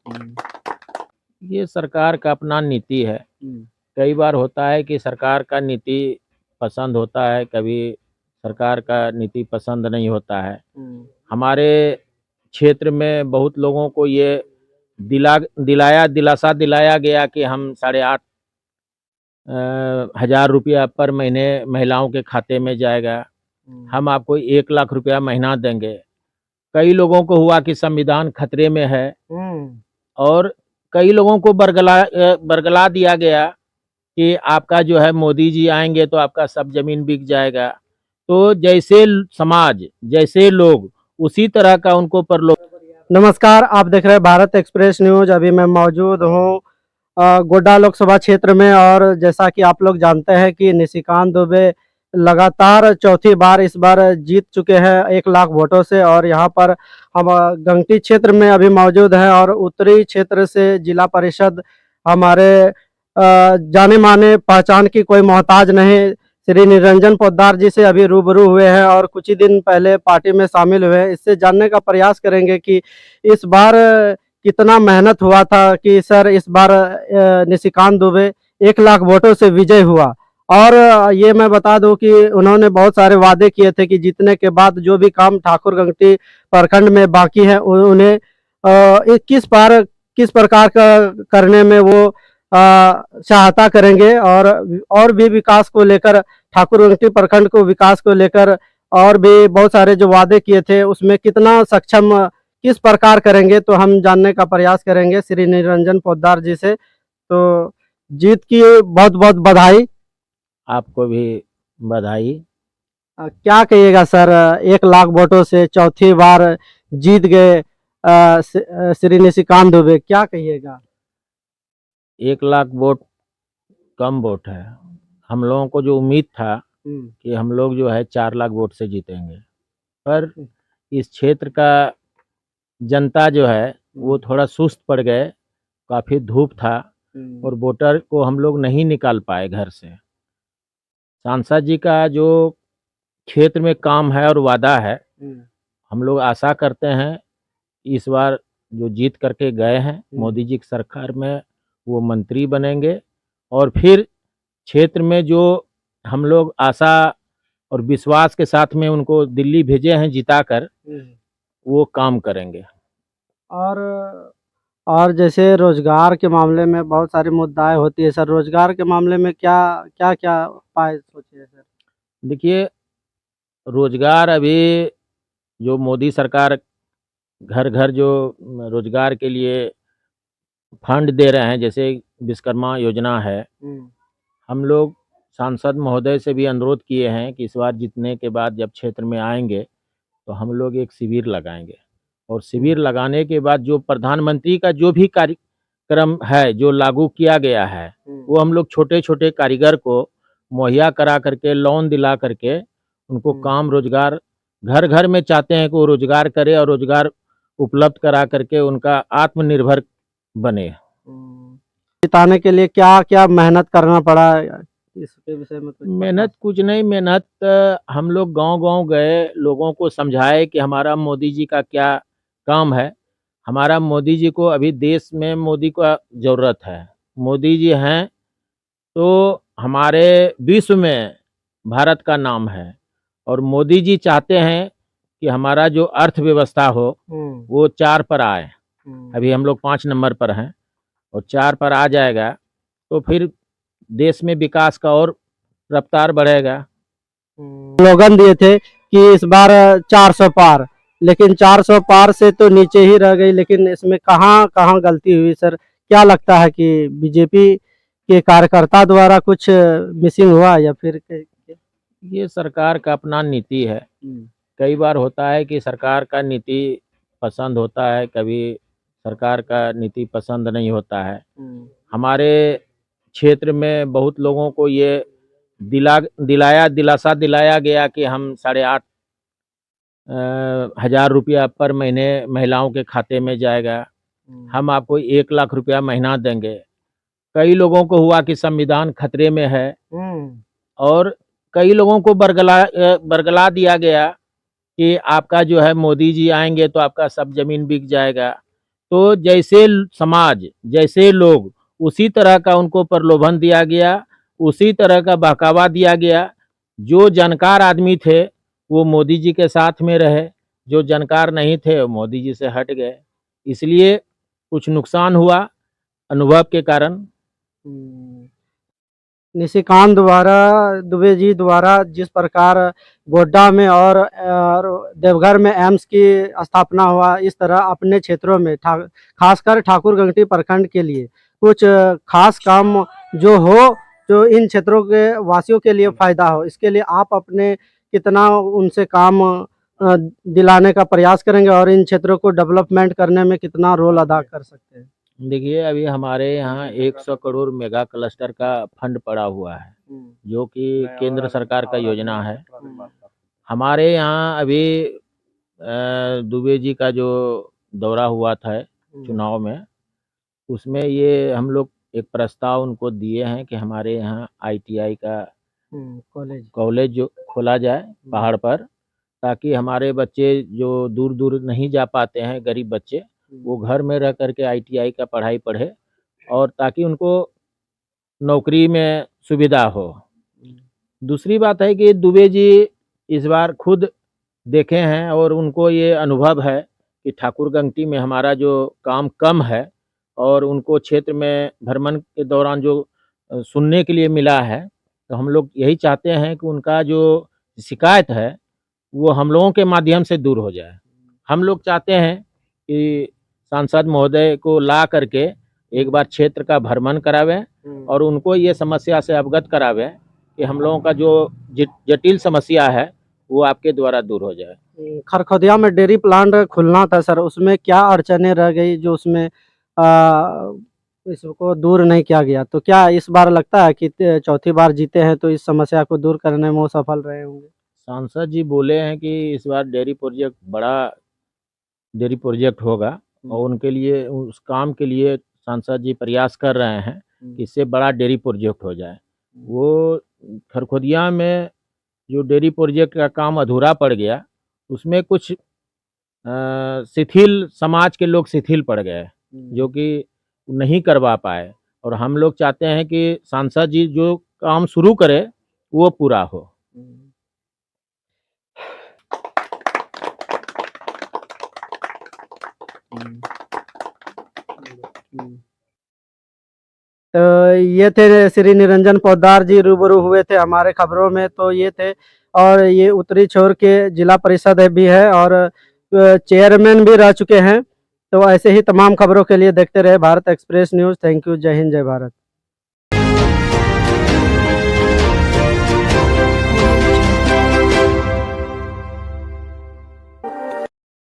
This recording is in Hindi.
ये सरकार का अपना नीति है। कई बार होता है कि सरकार का नीति पसंद होता है, कभी सरकार का नीति पसंद नहीं होता है। हमारे क्षेत्र में बहुत लोगों को ये दिलासा दिलाया गया कि हम 8,500 हज़ार रुपया पर महीने महिलाओं के खाते में जाएगा। हम आपको 1 लाख रुपया महीना देंगे। कई लोगों को हुआ कि संविधान खतरे में है और कई लोगों को बरगला दिया गया कि आपका जो है मोदी जी आएंगे तो आपका सब जमीन बिक जाएगा। तो जैसे समाज, जैसे लोग, उसी तरह का उनको प्रलोभन। नमस्कार, आप देख रहे हैं भारत एक्सप्रेस न्यूज। अभी मैं मौजूद हूँ गोड्डा लोकसभा क्षेत्र में, और जैसा कि आप लोग जानते हैं कि निशिकांत दुबे लगातार चौथी बार इस बार जीत चुके हैं 1 लाख वोटों से। और यहाँ पर हम गंगटी क्षेत्र में अभी मौजूद हैं, और उत्तरी क्षेत्र से जिला परिषद हमारे जाने माने पहचान की कोई मोहताज नहीं श्री निरंजन पोद्दार जी से अभी रूबरू हुए हैं, और कुछ ही दिन पहले पार्टी में शामिल हुए हैं। इससे जानने का प्रयास करेंगे कि इस बार कितना मेहनत हुआ था कि सर इस बार निशिकांत दुबे 1 लाख वोटों से विजय हुआ। और ये मैं बता दूं कि उन्होंने बहुत सारे वादे किए थे कि जीतने के बाद जो भी काम ठाकुर गंगटी प्रखंड में बाकी है उन्हें किस प्रकार का करने में वो सहायता करेंगे, और भी विकास को लेकर, ठाकुर गंगटी प्रखंड को विकास को लेकर और भी बहुत सारे जो वादे किए थे उसमें कितना सक्षम किस प्रकार करेंगे, तो हम जानने का प्रयास करेंगे श्री निरंजन पोद्दार जी से। तो जीत की बहुत बहुत बधाई। आपको भी बधाई। क्या कहिएगा सर, 1 लाख वोटों से चौथी बार जीत गए श्री निशिकांत दुबे, क्या कहिएगा? 1 लाख वोट कम वोट है। हम लोगों को जो उम्मीद था कि हम लोग जो है 4 लाख वोट से जीतेंगे, पर इस क्षेत्र का जनता जो है वो थोड़ा सुस्त पड़ गए। काफ़ी धूप था और वोटर को हम लोग नहीं निकाल पाए घर से। सांसद जी का जो क्षेत्र में काम है और वादा है, हम लोग आशा करते हैं इस बार जो जीत करके गए हैं मोदी जी की सरकार में, वो मंत्री बनेंगे और फिर क्षेत्र में जो हम लोग आशा और विश्वास के साथ में उनको दिल्ली भेजे हैं जिताकर, वो काम करेंगे। और और जैसे रोजगार के मामले में बहुत सारी मुद्दाएं होती है सर, रोजगार के मामले में क्या क्या क्या उपाय सोचे हैं सर? देखिए, रोजगार अभी जो मोदी सरकार घर घर जो रोजगार के लिए फंड दे रहे हैं, जैसे विश्वकर्मा योजना है, हम लोग सांसद महोदय से भी अनुरोध किए हैं कि इस बार जीतने के बाद जब क्षेत्र में आएंगे तो हम लोग एक शिविर लगाएंगे, और शिविर लगाने के बाद जो प्रधानमंत्री का जो भी कार्यक्रम है जो लागू किया गया है, वो हम लोग छोटे छोटे कारीगर को मुहैया करा करके, लोन दिला करके उनको काम रोजगार घर घर में चाहते हैं कि वो रोजगार करे और रोजगार उपलब्ध करा करके उनका आत्मनिर्भर बने। जिताने के लिए क्या क्या मेहनत करना पड़ा, इसके विषय में कुछ मेहनत कुछ नहीं, मेहनत हम लोग गांव-गांव गए, लोगों को समझाए कि हमारा मोदी जी का क्या काम है। हमारा मोदी जी को अभी देश में मोदी का ज़रूरत है। मोदी जी हैं तो हमारे विश्व में भारत का नाम है, और मोदी जी चाहते हैं कि हमारा जो अर्थव्यवस्था हो वो 4 पर आए। अभी हम लोग 5 नंबर पर हैं और 4 पर आ जाएगा तो फिर देश में विकास का और रफ्तार बढ़ेगा। स्लोगन दिए थे कि इस बार 400 पार, लेकिन 400 पार से तो नीचे ही रह गई। लेकिन इसमें कहाँ कहाँ गलती हुई सर? क्या लगता है कि बीजेपी के कार्यकर्ता द्वारा कुछ मिसिंग हुआ, या फिर ये सरकार का अपना नीति है। कई बार होता है कि सरकार का नीति पसंद होता है, कभी सरकार का नीति पसंद नहीं होता है। हमारे क्षेत्र में बहुत लोगों को ये दिलासा दिलाया गया कि हम 8,500 हज़ार रुपया पर महीने महिलाओं के खाते में जाएगा। हम आपको 1 लाख रुपया महीना देंगे। कई लोगों को हुआ कि संविधान खतरे में है और कई लोगों को बरगला दिया गया कि आपका जो है मोदी जी आएंगे तो आपका सब जमीन बिक जाएगा। तो जैसे समाज, जैसे लोग, उसी तरह का उनको प्रलोभन दिया गया, उसी तरह का बहकावा दिया गया। जो जानकार आदमी थे वो मोदी जी के साथ में रहे, जो जानकार नहीं थे वो मोदी जी से हट गए। इसलिए कुछ नुकसान हुआ अनुभव के कारण। निशिकांत दुबे जी द्वारा जिस प्रकार गोड्डा में और देवघर में एम्स की स्थापना हुआ, इस तरह अपने क्षेत्रों में खासकर ठाकुरगंगटी प्रखंड के लिए कुछ खास काम जो इन क्षेत्रों के वासियों के लिए फायदा हो, इसके लिए आप अपने कितना उनसे काम दिलाने का प्रयास करेंगे और इन क्षेत्रों को डेवलपमेंट करने में कितना रोल अदा कर सकते हैं? देखिए, अभी हमारे यहाँ 100 करोड़ मेगा क्लस्टर का फंड पड़ा हुआ है, जो कि केंद्र सरकार का योजना है। हमारे यहाँ अभी दुबे जी का जो दौरा हुआ था चुनाव में, उसमें ये हम लोग एक प्रस्ताव उनको दिए हैं कि हमारे यहाँ ITI का कॉलेज जो खोला जाए पहाड़ पर, ताकि हमारे बच्चे जो दूर दूर नहीं जा पाते हैं, गरीब बच्चे, वो घर में रह करके ITI का पढ़ाई पढ़े, और ताकि उनको नौकरी में सुविधा हो। दूसरी बात है कि दुबे जी इस बार खुद देखे हैं और उनको ये अनुभव है कि ठाकुरगंगटी में हमारा जो काम कम है, और उनको क्षेत्र में भ्रमण के दौरान जो सुनने के लिए मिला है, तो हम लोग यही चाहते हैं कि उनका जो शिकायत है वो हम लोगों के माध्यम से दूर हो जाए। हम लोग चाहते हैं कि सांसद महोदय को ला करके एक बार क्षेत्र का भ्रमण करावें और उनको ये समस्या से अवगत करावें कि हम लोगों का जो जटिल समस्या है वो आपके द्वारा दूर हो जाए। खरखोदिया में डेयरी प्लांट खुलना था सर, उसमें क्या अड़चनें रह गई जो उसमें इसको दूर नहीं किया गया? तो क्या इस बार लगता है कि चौथी बार जीते हैं तो इस समस्या को दूर करने में वो सफल रहे होंगे? सांसद जी बोले हैं कि इस बार बड़ा डेयरी प्रोजेक्ट होगा, और उनके लिए, उस काम के लिए सांसद जी प्रयास कर रहे हैं कि इससे बड़ा डेयरी प्रोजेक्ट हो जाए। वो खरखोदिया में जो डेयरी प्रोजेक्ट का काम अधूरा पड़ गया, उसमें कुछ शिथिल समाज के लोग शिथिल पड़ गए, जो कि नहीं करवा पाए, और हम लोग चाहते हैं कि सांसद जी जो काम शुरू करे वो पूरा हो। तो ये थे श्री निरंजन पोद्दार जी, रूबरू हुए थे हमारे खबरों में, तो ये थे। और ये उत्तरी छोर के जिला परिषद भी है और चेयरमैन भी रह चुके हैं। तो ऐसे ही तमाम खबरों के लिए देखते रहे Bharat express news. Thank you. जय हिंद, जय भारत।